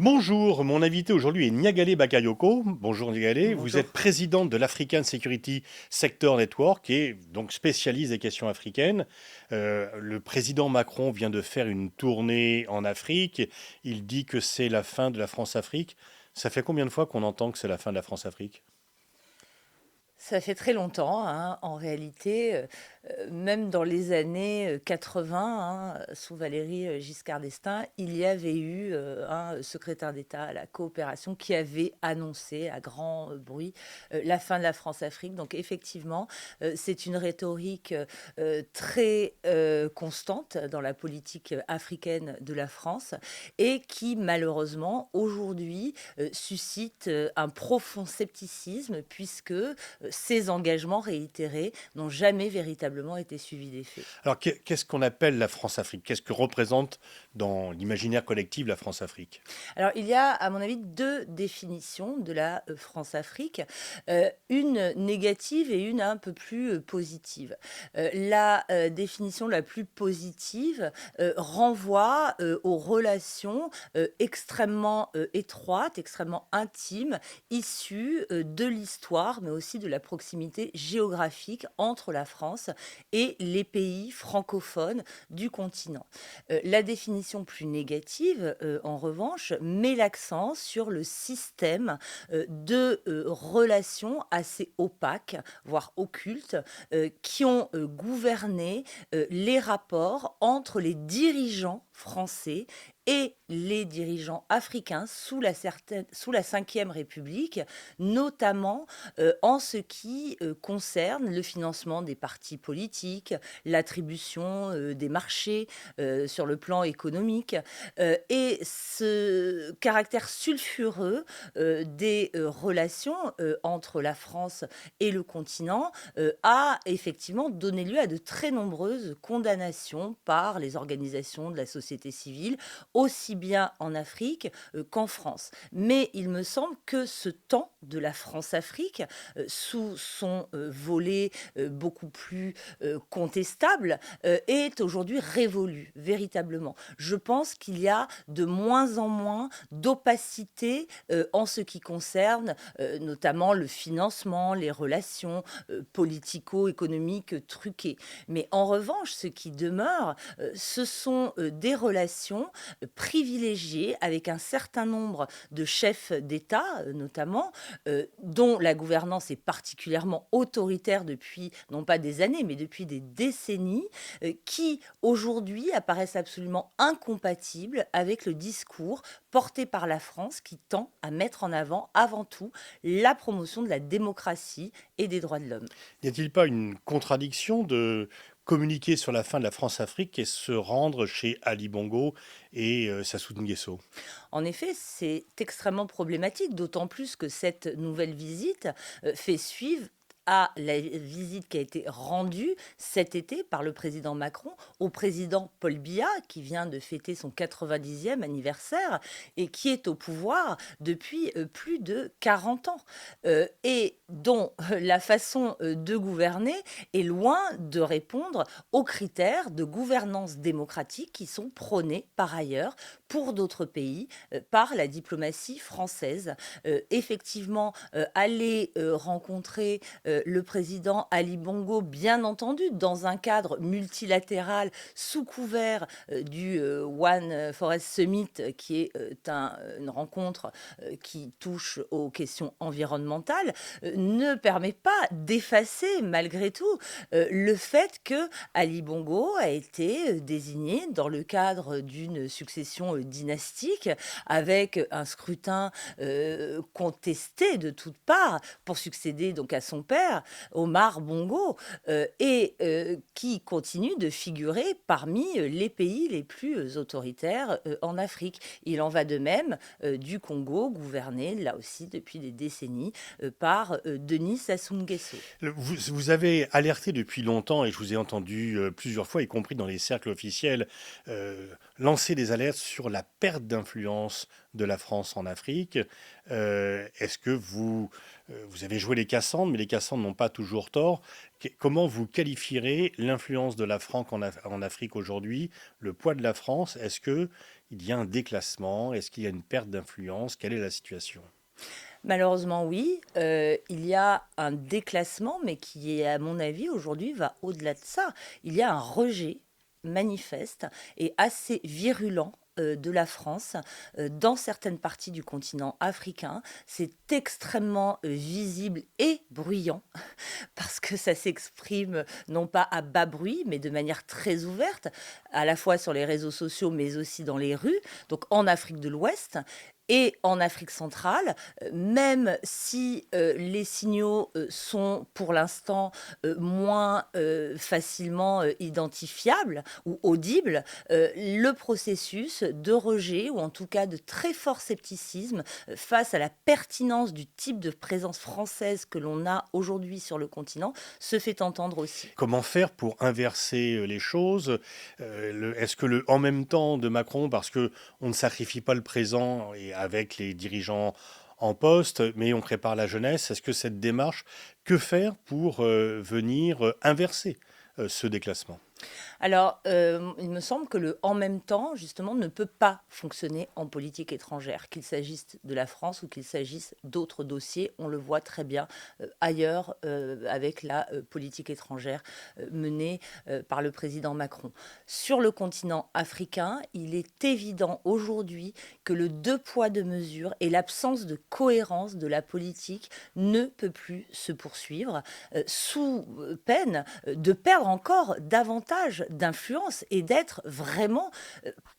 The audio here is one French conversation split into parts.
Bonjour, mon invité aujourd'hui est Niagale Bakayoko. Bonjour Niagale, vous Bonjour. êtes présidente de l'African Security Sector Network et donc spécialiste des questions africaines. Le président Macron vient de faire une tournée en Afrique. Il dit que c'est la fin de la France-Afrique. Ça fait combien de fois qu'on entend que c'est la fin de la France-Afrique? Ça fait très longtemps, hein, en réalité, même dans les années 80, hein, sous Valéry Giscard d'Estaing, il y avait eu un secrétaire d'État à la coopération qui avait annoncé à grand bruit la fin de la France-Afrique. Donc effectivement, c'est une rhétorique très constante dans la politique africaine de la France et qui malheureusement aujourd'hui suscite un profond scepticisme puisque ces engagements réitérés n'ont jamais véritablement été suivis des faits. Alors qu'est-ce qu'on appelle la France-Afrique? Qu'est-ce que représente dans l'imaginaire collectif la France-Afrique? Alors, il y a, à mon avis, deux définitions de la France-Afrique, une négative et une un peu plus positive. La définition la plus positive renvoie aux relations extrêmement étroites, extrêmement intimes, issues de l'histoire, mais aussi de la proximité géographique entre la France et les pays francophones du continent. La définition plus négative, en revanche, met l'accent sur le système de relations assez opaques, voire occultes, qui ont gouverné les rapports entre les dirigeants français et les dirigeants africains sous la Cinquième République, notamment en ce qui concerne le financement des partis politiques, l'attribution des marchés sur le plan économique. Et ce caractère sulfureux des relations entre la France et le continent a effectivement donné lieu à de très nombreuses condamnations par les organisations de la société civile, aussi bien en Afrique qu'en France. Mais il me semble que ce temps de la France-Afrique, sous son volet beaucoup plus contestable, est aujourd'hui révolue, véritablement. Je pense qu'il y a de moins en moins d'opacité en ce qui concerne notamment le financement, les relations politico-économiques truquées. Mais en revanche, ce qui demeure, ce sont des relations privilégiées avec un certain nombre de chefs d'État, notamment, dont la gouvernance est particulièrement autoritaire depuis, non pas des années, mais depuis des décennies, qui aujourd'hui apparaissent absolument incompatibles avec le discours porté par la France qui tend à mettre en avant avant tout la promotion de la démocratie et des droits de l'homme. N'y a-t-il pas une contradiction de communiquer sur la fin de la France-Afrique et se rendre chez Ali Bongo et Sassou Nguesso? En effet, c'est extrêmement problématique, d'autant plus que cette nouvelle visite fait suivre à la visite qui a été rendue cet été par le président Macron au président Paul Biya, qui vient de fêter son 90e anniversaire et qui est au pouvoir depuis plus de 40 ans, et dont la façon de gouverner est loin de répondre aux critères de gouvernance démocratique qui sont prônés par ailleurs pour d'autres pays par la diplomatie française. Effectivement, aller rencontrer le président Ali Bongo, bien entendu, dans un cadre multilatéral sous couvert du One Forest Summit, qui est une rencontre qui touche aux questions environnementales, ne permet pas d'effacer malgré tout le fait que Ali Bongo a été désigné dans le cadre d'une succession dynastique avec un scrutin contesté de toutes parts pour succéder donc à son père, Omar Bongo, et qui continue de figurer parmi les pays les plus autoritaires en Afrique. Il en va de même du Congo, gouverné là aussi depuis des décennies par Denis Sassou Nguesso. Vous avez alerté depuis longtemps, et je vous ai entendu plusieurs fois, y compris dans les cercles officiels, lancer des alertes sur la perte d'influence de la France en Afrique. Est-ce que vous Vous avez joué les Cassandres, mais les Cassandres n'ont pas toujours tort. Comment vous qualifierez l'influence de la France en Afrique aujourd'hui, le poids de la France? Est-ce qu'il y a un déclassement? Est-ce qu'il y a une perte d'influence? Quelle est la situation? Malheureusement, oui, il y a un déclassement, mais qui, à mon avis, aujourd'hui, va au-delà de ça. Il y a un rejet manifeste et assez virulent de la France dans certaines parties du continent africain. C'est extrêmement visible et bruyant parce que ça s'exprime non pas à bas bruit, mais de manière très ouverte, à la fois sur les réseaux sociaux, mais aussi dans les rues, donc en Afrique de l'Ouest. Et en Afrique centrale, même si les signaux sont pour l'instant moins facilement identifiables ou audibles, le processus de rejet, ou en tout cas de très fort scepticisme face à la pertinence du type de présence française que l'on a aujourd'hui sur le continent, se fait entendre aussi. Comment faire pour inverser les choses? Est-ce que le en même temps de Macron, parce que on ne sacrifie pas le présent et avec les dirigeants en poste, mais on prépare la jeunesse, est-ce que cette démarche, que faire pour venir inverser ce déclassement? Alors, il me semble que le en même temps, justement, ne peut pas fonctionner en politique étrangère, qu'il s'agisse de la France ou qu'il s'agisse d'autres dossiers. On le voit très bien ailleurs avec la politique étrangère menée par le président Macron. Sur le continent africain, il est évident aujourd'hui que le deux poids deux mesures et l'absence de cohérence de la politique ne peut plus se poursuivre sous peine de perdre encore davantage d'influence et d'être vraiment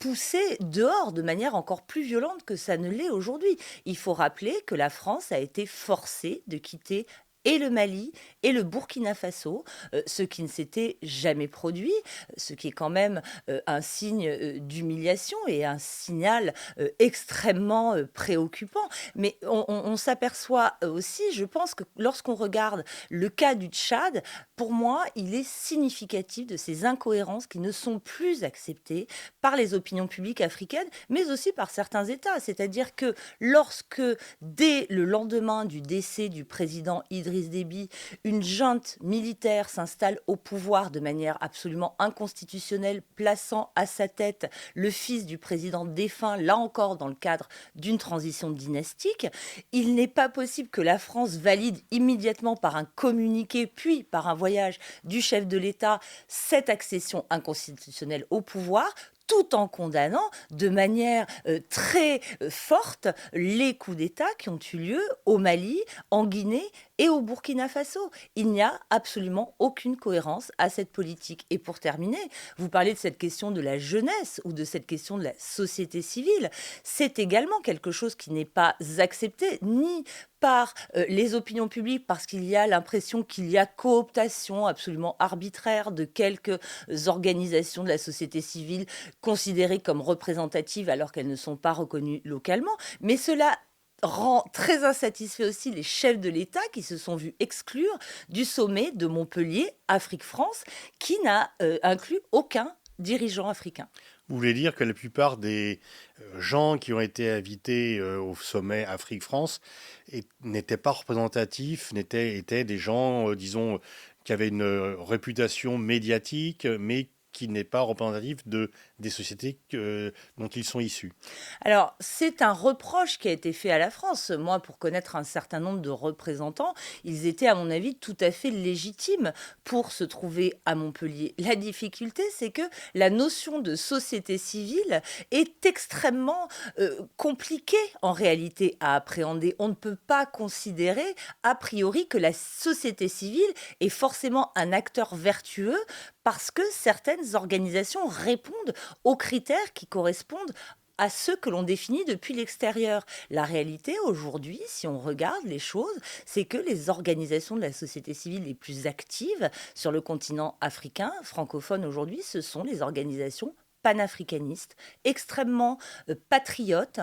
poussé dehors de manière encore plus violente que ça ne l'est aujourd'hui. Il faut rappeler que la France a été forcée de quitter et le Mali et le Burkina Faso, ce qui ne s'était jamais produit, ce qui est quand même un signe d'humiliation et un signal extrêmement préoccupant. Mais on s'aperçoit aussi, je pense que lorsqu'on regarde le cas du Tchad, pour moi, il est significatif de ces incohérences qui ne sont plus acceptées par les opinions publiques africaines, mais aussi par certains États. C'est-à-dire que lorsque, dès le lendemain du décès du président Idriss Déby, une junte militaire s'installe au pouvoir de manière absolument inconstitutionnelle, plaçant à sa tête le fils du président défunt, là encore dans le cadre d'une transition dynastique, il n'est pas possible que la France valide immédiatement par un communiqué, puis par un voyage du chef de l'État, cette accession inconstitutionnelle au pouvoir, tout en condamnant de manière très forte les coups d'État qui ont eu lieu au Mali, en Guinée et au Burkina Faso. Il n'y a absolument aucune cohérence à cette politique. Et pour terminer, vous parlez de cette question de la jeunesse ou de cette question de la société civile. C'est également quelque chose qui n'est pas accepté ni par les opinions publiques, parce qu'il y a l'impression qu'il y a cooptation absolument arbitraire de quelques organisations de la société civile considérées comme représentatives alors qu'elles ne sont pas reconnues localement. Mais cela rend très insatisfait aussi les chefs de l'État qui se sont vus exclure du sommet de Montpellier Afrique-France, qui n'a inclus aucun dirigeant africain. Vous voulez dire que la plupart des gens qui ont été invités au sommet Afrique-France n'étaient pas représentatifs, étaient des gens, disons, qui avaient une réputation médiatique, mais qui n'est pas représentatif des sociétés dont ils sont issus. Alors, c'est un reproche qui a été fait à la France. Moi, pour connaître un certain nombre de représentants, ils étaient, à mon avis, tout à fait légitimes pour se trouver à Montpellier. La difficulté, c'est que la notion de société civile est extrêmement compliquée, en réalité, à appréhender. On ne peut pas considérer, a priori, que la société civile est forcément un acteur vertueux parce que certaines organisations répondent aux critères qui correspondent à ceux que l'on définit depuis l'extérieur. La réalité aujourd'hui, si on regarde les choses, c'est que les organisations de la société civile les plus actives sur le continent africain, francophone aujourd'hui, ce sont les organisations panafricanistes, extrêmement patriotes,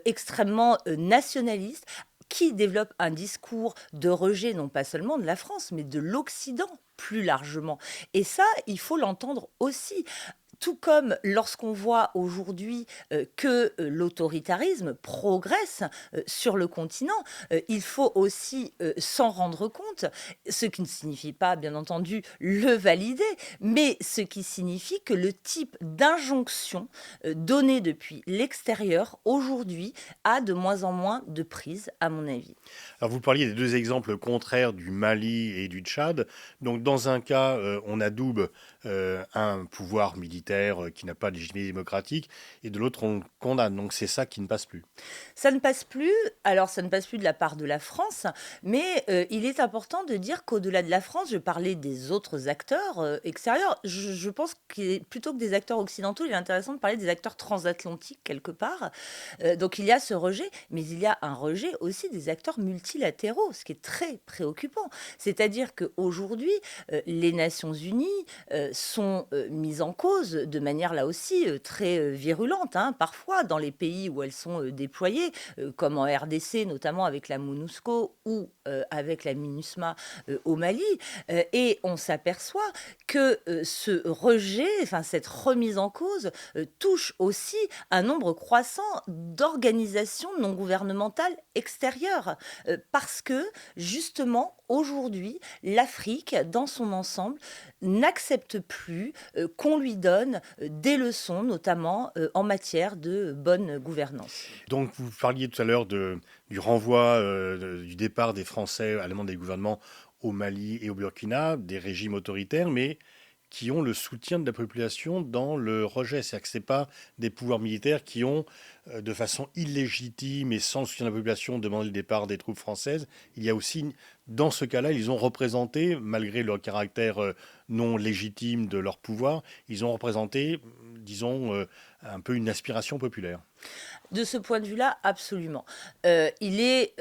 extrêmement nationalistes, qui développent un discours de rejet non pas seulement de la France, mais de l'Occident plus largement. Et ça, il faut l'entendre aussi. tout comme lorsqu'on voit aujourd'hui que l'autoritarisme progresse sur le continent, il faut aussi s'en rendre compte, ce qui ne signifie pas, bien entendu, le valider, mais ce qui signifie que le type d'injonction donnée depuis l'extérieur aujourd'hui a de moins en moins de prise, à mon avis. Alors vous parliez des deux exemples contraires du Mali et du Tchad. Donc dans un cas, on adoube un pouvoir militaire qui n'a pas de légitimité démocratique, et de l'autre, on le condamne. Donc c'est ça qui ne passe plus. Ça ne passe plus, alors ça ne passe plus de la part de la France, mais il est important de dire qu'au-delà de la France, je parlais des autres acteurs extérieurs. Je pense que plutôt que des acteurs occidentaux, il est intéressant de parler des acteurs transatlantiques quelque part. Donc il y a ce rejet, mais il y a un rejet aussi des acteurs multilatéraux, ce qui est très préoccupant. C'est-à-dire qu'aujourd'hui, les Nations Unies sont mises en cause de manière là aussi très virulente, hein, parfois dans les pays où elles sont déployées, comme en RDC, notamment avec la MONUSCO ou avec la MINUSMA au Mali. Et on s'aperçoit que ce rejet, enfin cette remise en cause, touche aussi un nombre croissant d'organisations non gouvernementales extérieures. Parce que, justement, aujourd'hui, l'Afrique, dans son ensemble, n'accepte plus qu'on lui donne des leçons, notamment en matière de bonne gouvernance. Donc vous parliez tout à l'heure du renvoi du départ des Français à la demande des gouvernements au Mali et au Burkina, des régimes autoritaires, mais qui ont le soutien de la population dans le rejet. C'est-à-dire que ce n'est pas des pouvoirs militaires qui ont, de façon illégitime et sans le soutien de la population, demandé le départ des troupes françaises. Il y a aussi, dans ce cas-là, ils ont représenté, malgré leur caractère non légitime de leur pouvoir, ils ont représenté, disons, un peu une aspiration populaire. De ce point de vue-là, absolument. Il est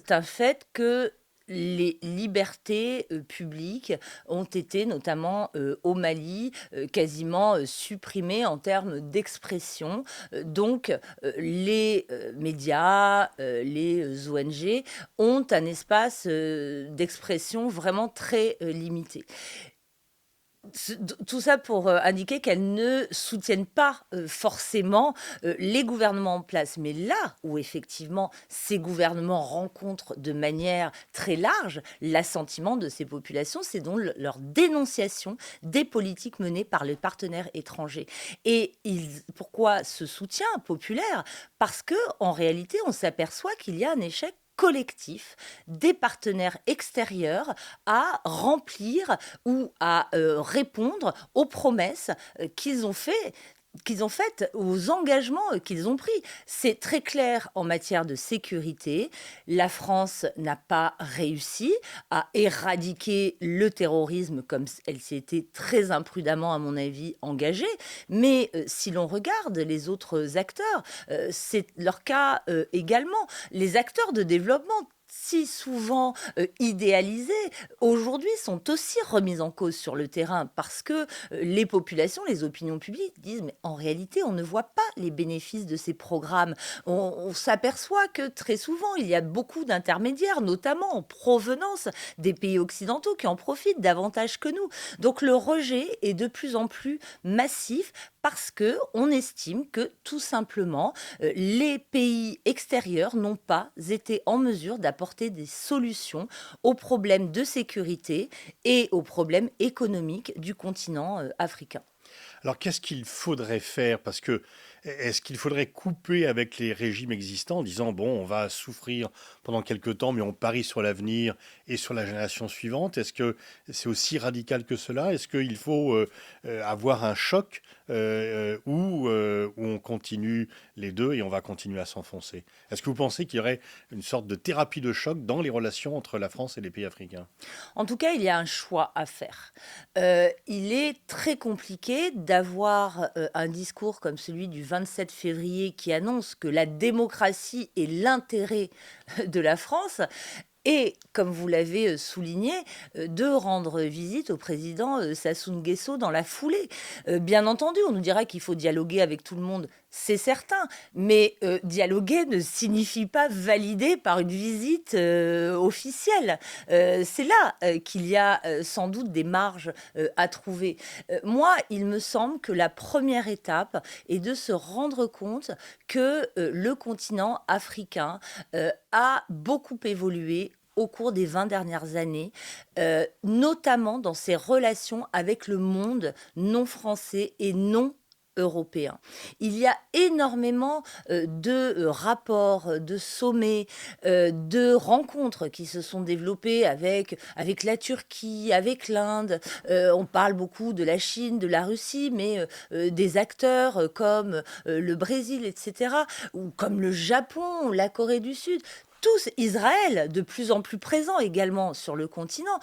un fait que les libertés publiques ont été, notamment au Mali, quasiment supprimées en termes d'expression. Donc, les médias, les ONG ont un espace d'expression vraiment très limité. Tout ça pour indiquer qu'elles ne soutiennent pas forcément les gouvernements en place. Mais là où effectivement ces gouvernements rencontrent de manière très large l'assentiment de ces populations, c'est donc leur dénonciation des politiques menées par les partenaires étrangers. Et pourquoi ce soutien populaire? Parce que en réalité, on s'aperçoit qu'il y a un échec collectif des partenaires extérieurs à remplir ou à répondre aux promesses qu'ils ont faites, aux engagements qu'ils ont pris. C'est très clair en matière de sécurité. La France n'a pas réussi à éradiquer le terrorisme comme elle s'y était très imprudemment, à mon avis, engagée. Mais si l'on regarde les autres acteurs, c'est leur cas également. Les acteurs de développement, si souvent idéalisés, aujourd'hui sont aussi remis en cause sur le terrain parce que les populations, les opinions publiques disent mais en réalité on ne voit pas les bénéfices de ces programmes. On s'aperçoit que très souvent il y a beaucoup d'intermédiaires, notamment en provenance des pays occidentaux qui en profitent davantage que nous. Donc le rejet est de plus en plus massif parce que on estime que tout simplement les pays extérieurs n'ont pas été en mesure d'apporter des solutions aux problèmes de sécurité et aux problèmes économiques du continent africain. Alors qu'est-ce qu'il faudrait faire? Parce que est-ce qu'il faudrait couper avec les régimes existants en disant, bon, on va souffrir pendant quelques temps, mais on parie sur l'avenir et sur la génération suivante? Est-ce que c'est aussi radical que cela? Est-ce qu'il faut avoir un choc où on continue les deux et on va continuer à s'enfoncer? Est-ce que vous pensez qu'il y aurait une sorte de thérapie de choc dans les relations entre la France et les pays africains? En tout cas, il y a un choix à faire. Il est très compliqué d'avoir un discours comme celui du 27 février qui annonce que la démocratie est l'intérêt de la France et, comme vous l'avez souligné, de rendre visite au président Sassou Nguesso dans la foulée. Bien entendu, on nous dira qu'il faut dialoguer avec tout le monde. C'est certain, mais dialoguer ne signifie pas valider par une visite officielle. C'est là qu'il y a sans doute des marges à trouver. Moi, il me semble que la première étape est de se rendre compte que le continent africain a beaucoup évolué au cours des 20 dernières années, notamment dans ses relations avec le monde non français et non européen. Il y a énormément de rapports, de sommets, de rencontres qui se sont développées avec la Turquie, avec l'Inde. On parle beaucoup de la Chine, de la Russie, mais des acteurs comme le Brésil, etc., ou comme le Japon, la Corée du Sud. Tous, Israël, de plus en plus présent également sur le continent,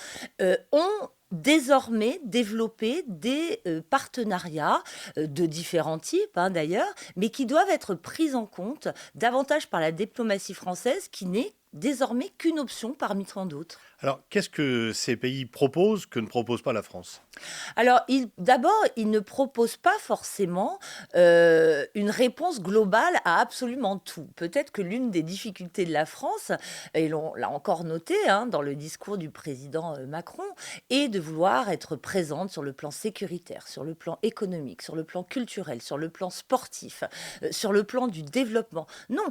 ont désormais développer des partenariats de différents types d'ailleurs, mais qui doivent être pris en compte davantage par la diplomatie française qui n'est désormais qu'une option parmi tant d'autres. Alors, qu'est-ce que ces pays proposent que ne propose pas la France? Alors, d'abord, il ne propose pas forcément une réponse globale à absolument tout. Peut-être que l'une des difficultés de la France, et l'on l'a encore noté dans le discours du président Macron, est de vouloir être présente sur le plan sécuritaire, sur le plan économique, sur le plan culturel, sur le plan sportif, sur le plan du développement. Non,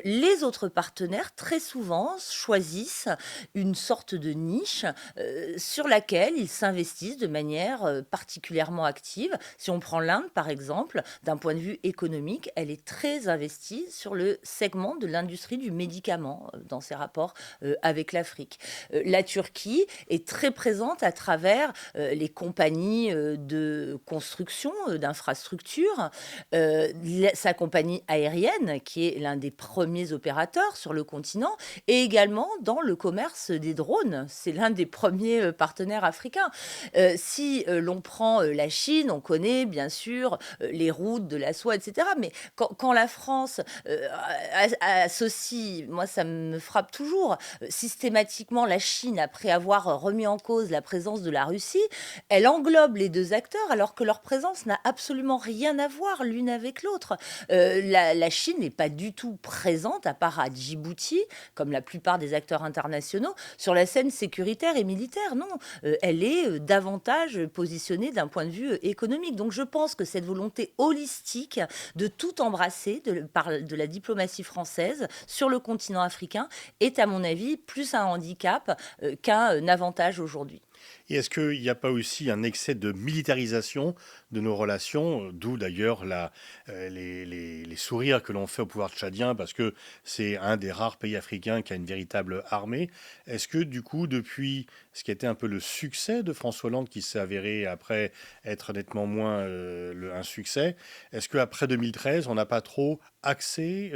les autres partenaires, très souvent, choisissent une sorte de niche sur laquelle ils s'investissent de manière particulièrement active. Si on prend l'Inde, par exemple, d'un point de vue économique, elle est très investie sur le segment de l'industrie du médicament dans ses rapports avec l'Afrique. La Turquie est très présente à travers les compagnies de construction, d'infrastructures, sa compagnie aérienne, qui est l'un des premiers opérateurs sur le continent, et également dans le commerce des drones. C'est l'un des premiers partenaires africains. Si l'on prend la Chine, on connaît bien sûr les routes de la soie, etc. Mais quand la France associe, moi ça me frappe toujours, systématiquement la Chine, après avoir remis en cause la présence de la Russie, elle englobe les deux acteurs alors que leur présence n'a absolument rien à voir l'une avec l'autre. La Chine n'est pas du tout présente, à part à Djibouti, comme la plupart des acteurs internationaux, sur la scène sécuritaire et militaire. Non, elle est davantage positionnée d'un point de vue économique. Donc je pense que cette volonté holistique de tout embrasser de la diplomatie française sur le continent africain est, à mon avis, plus un handicap qu'un avantage aujourd'hui. Et est-ce qu'il n'y a pas aussi un excès de militarisation de nos relations, d'où d'ailleurs les sourires que l'on fait au pouvoir tchadien, parce que c'est un des rares pays africains qui a une véritable armée. Est-ce que du coup, depuis ce qui était un peu le succès de François Hollande, qui s'est avéré après être nettement moins un succès, est-ce qu'après 2013, on n'a pas trop axé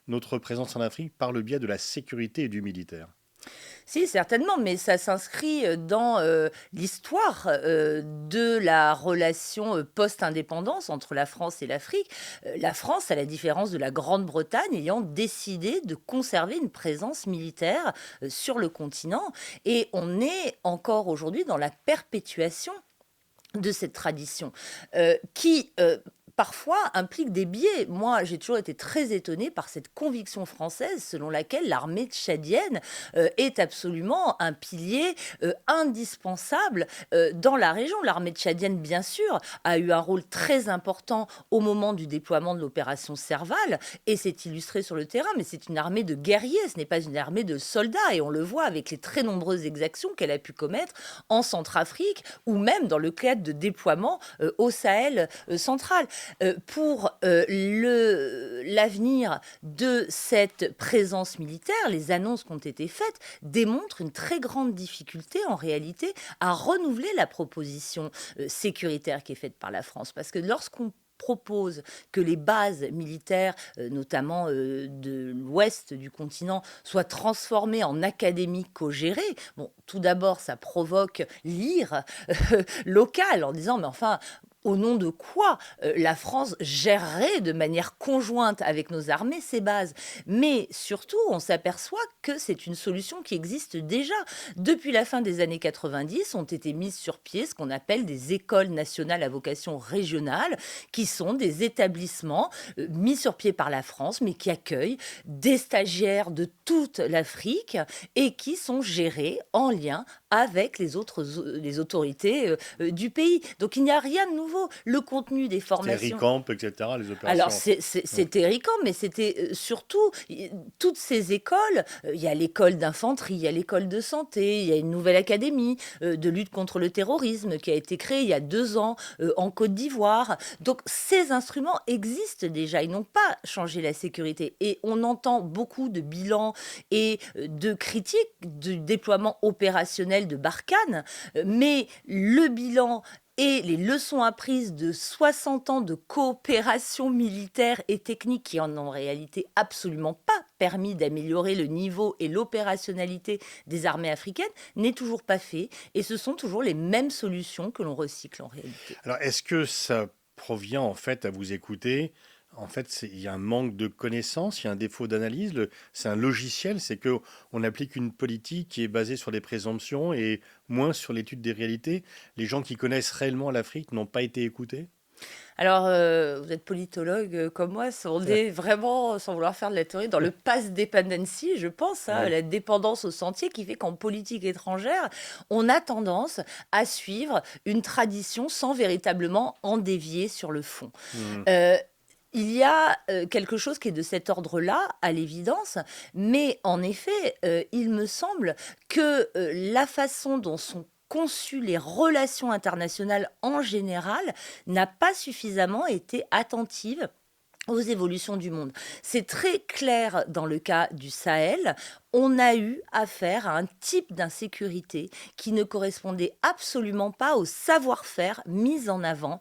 notre présence en Afrique par le biais de la sécurité et du militaire? Si, certainement, mais ça s'inscrit dans l'histoire de la relation post-indépendance entre la France et l'Afrique. La France, à la différence de la Grande-Bretagne, ayant décidé de conserver une présence militaire sur le continent. Et on est encore aujourd'hui dans la perpétuation de cette tradition qui parfois implique des biais. Moi, j'ai toujours été très étonnée par cette conviction française selon laquelle l'armée tchadienne est absolument un pilier indispensable dans la région. L'armée tchadienne, bien sûr, a eu un rôle très important au moment du déploiement de l'opération Serval et s'est illustrée sur le terrain, mais c'est une armée de guerriers, ce n'est pas une armée de soldats, et on le voit avec les très nombreuses exactions qu'elle a pu commettre en Centrafrique ou même dans le cadre de déploiement au Sahel central. Pour l'avenir de cette présence militaire, les annonces qui ont été faites démontrent une très grande difficulté en réalité à renouveler la proposition sécuritaire qui est faite par la France. Parce que lorsqu'on propose que les bases militaires, notamment de l'ouest du continent, soient transformées en académies co-gérées. Bon, tout d'abord, ça provoque l'ire locale en disant, mais enfin, au nom de quoi la France gérerait de manière conjointe avec nos armées ces bases. Mais surtout, on s'aperçoit que c'est une solution qui existe déjà. Depuis la fin des années 90, ont été mises sur pied ce qu'on appelle des écoles nationales à vocation régionale, qui sont des établissements mis sur pied par la France, mais qui accueillent des stagiaires de toute l'Afrique et qui sont gérés en lien avec les autorités du pays. Donc il n'y a rien de nouveau. Le contenu des C'était formations. RICAMP, etc., les Alors, opérations. Ouais. c'était Ricamp, mais c'était surtout toutes ces écoles. Il y a l'école d'infanterie, il y a l'école de santé, il y a une nouvelle académie de lutte contre le terrorisme qui a été créée il y a 2 ans en Côte d'Ivoire. Donc, ces instruments existent déjà. Ils n'ont pas changé la sécurité. Et on entend beaucoup de bilans et de critiques du déploiement opérationnel de Barkhane, mais le bilan et les leçons apprises de 60 ans de coopération militaire et technique qui en ont en réalité absolument pas permis d'améliorer le niveau et l'opérationnalité des armées africaines n'est toujours pas fait et ce sont toujours les mêmes solutions que l'on recycle en réalité. Alors, est-ce que ça provient, en fait, à vous écouter, en fait, il y a un manque de connaissances, il y a un défaut d'analyse, c'est un logiciel, c'est que on applique une politique qui est basée sur des présomptions et moins sur l'étude des réalités. Les gens qui connaissent réellement l'Afrique n'ont pas été écoutés. Alors, vous êtes politologue comme moi, on est vraiment, sans vouloir faire de la théorie, dans le pass dependency, je pense, Ouais. la dépendance au sentier qui fait qu'en politique étrangère, on a tendance à suivre une tradition sans véritablement en dévier sur le fond. Mhm. Euh, il y a quelque chose qui est de cet ordre-là, à l'évidence, mais en effet, il me semble que la façon dont sont conçues les relations internationales en général n'a pas suffisamment été attentive aux évolutions du monde. C'est très clair dans le cas du Sahel. On a eu affaire à un type d'insécurité qui ne correspondait absolument pas au savoir-faire mis en avant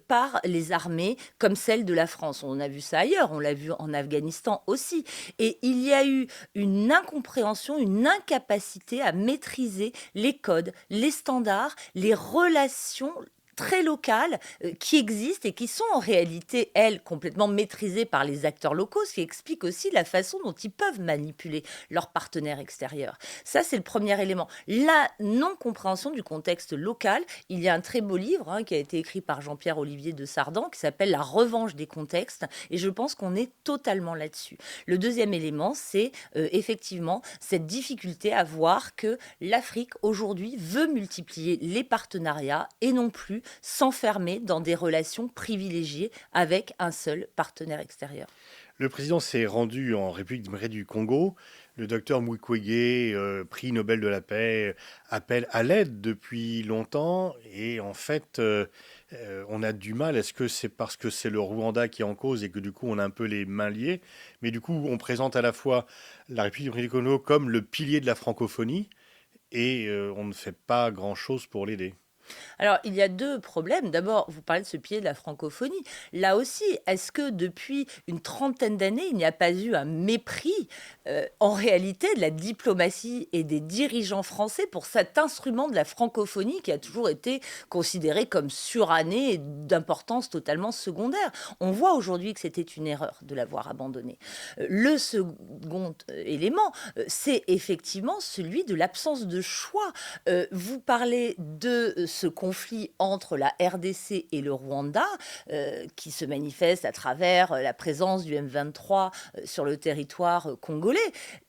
par les armées comme celle de la France. On a vu ça ailleurs, on l'a vu en Afghanistan aussi. Et il y a eu une incompréhension, une incapacité à maîtriser les codes, les standards, les relations très locales qui existent et qui sont en réalité, elles, complètement maîtrisées par les acteurs locaux, ce qui explique aussi la façon dont ils peuvent manipuler leurs partenaires extérieurs. Ça, c'est le premier élément. La non-compréhension du contexte local. Il y a un très beau livre qui a été écrit par Jean-Pierre Olivier de Sardan qui s'appelle La revanche des contextes et je pense qu'on est totalement là-dessus. Le deuxième élément, c'est effectivement cette difficulté à voir que l'Afrique aujourd'hui veut multiplier les partenariats et non plus s'enfermer dans des relations privilégiées avec un seul partenaire extérieur. Le président s'est rendu en République démocratique du Congo. Le docteur Mukwege, prix Nobel de la paix, appelle à l'aide depuis longtemps. Et en fait, on a du mal. Est-ce que c'est parce que c'est le Rwanda qui est en cause et que du coup, on a un peu les mains liées? Mais du coup, on présente à la fois la République démocratique du Congo comme le pilier de la francophonie et on ne fait pas grand-chose pour l'aider. Alors, il y a deux problèmes. D'abord, vous parlez de ce pied de la francophonie. Là aussi, est-ce que depuis une trentaine d'années, il n'y a pas eu un mépris en réalité de la diplomatie et des dirigeants français pour cet instrument de la francophonie qui a toujours été considéré comme suranné et d'importance totalement secondaire? On voit aujourd'hui que c'était une erreur de l'avoir abandonné. Le second élément, c'est effectivement celui de l'absence de choix. Vous parlez de ce conflit entre la RDC et le Rwanda, qui se manifeste à travers la présence du M23 sur le territoire congolais.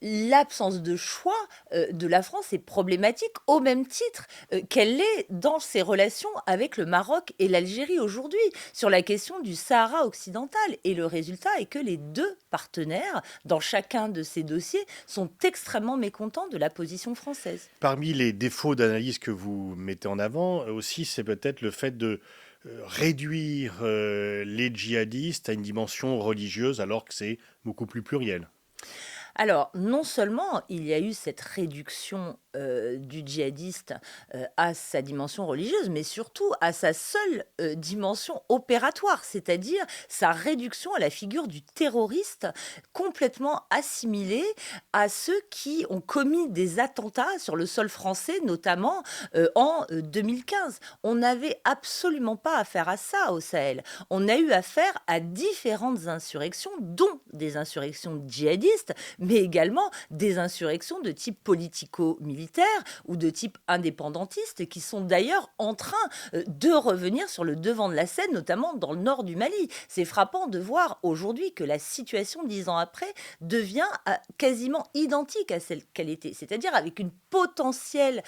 L'absence de choix de la France est problématique au même titre qu'elle l'est dans ses relations avec le Maroc et l'Algérie aujourd'hui, sur la question du Sahara occidental. Et le résultat est que les deux partenaires, dans chacun de ces dossiers, sont extrêmement mécontents de la position française. Parmi les défauts d'analyse que vous mettez en avant aussi, c'est peut-être le fait de réduire les djihadistes à une dimension religieuse alors que c'est beaucoup plus pluriel. Alors, non seulement il y a eu cette réduction du djihadiste à sa dimension religieuse, mais surtout à sa seule dimension opératoire, c'est-à-dire sa réduction à la figure du terroriste complètement assimilé à ceux qui ont commis des attentats sur le sol français, notamment en 2015. On n'avait absolument pas affaire à ça au Sahel. On a eu affaire à différentes insurrections, dont des insurrections djihadistes, mais également des insurrections de type politico-militaire ou de type indépendantiste, qui sont d'ailleurs en train de revenir sur le devant de la scène, notamment dans le nord du Mali. C'est frappant de voir aujourd'hui que la situation, 10 ans après, devient quasiment identique à celle qu'elle était, c'est-à-dire avec une potentielle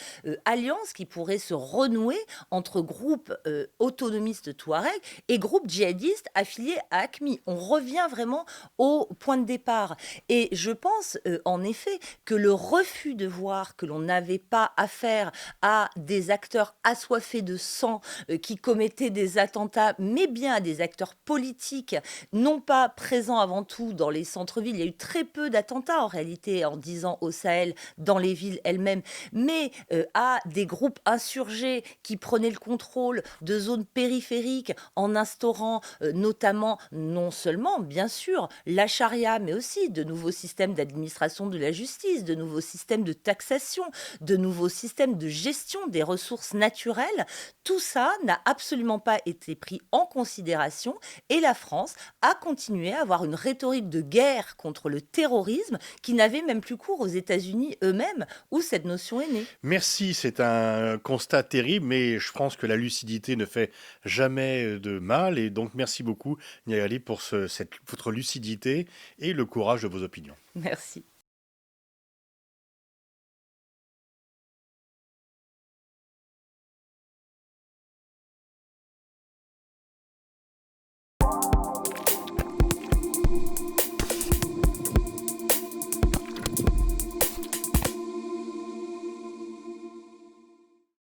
alliance qui pourrait se renouer entre groupes autonomistes touareg et groupes djihadistes affiliés à AQMI. On revient vraiment au point de départ. Et je pense en effet que le refus de voir que l'on n'avait pas affaire à des acteurs assoiffés de sang qui commettaient des attentats, mais bien à des acteurs politiques, non pas présents avant tout dans les centres-villes. Il y a eu très peu d'attentats en réalité en 10 ans au Sahel, dans les villes elles-mêmes, mais à des groupes insurgés qui prenaient le contrôle de zones périphériques en instaurant notamment, non seulement bien sûr, la charia, mais aussi de nouveaux systèmes d'administration de la justice, de nouveaux systèmes de taxation, de nouveaux systèmes de gestion des ressources naturelles. Tout ça n'a absolument pas été pris en considération et la France a continué à avoir une rhétorique de guerre contre le terrorisme qui n'avait même plus cours aux États-Unis eux-mêmes, où cette notion est née. Merci, c'est un constat terrible, mais je pense que la lucidité ne fait jamais de mal. Et donc, merci beaucoup, Niagali, pour votre lucidité et le courage de vos opinions. Merci.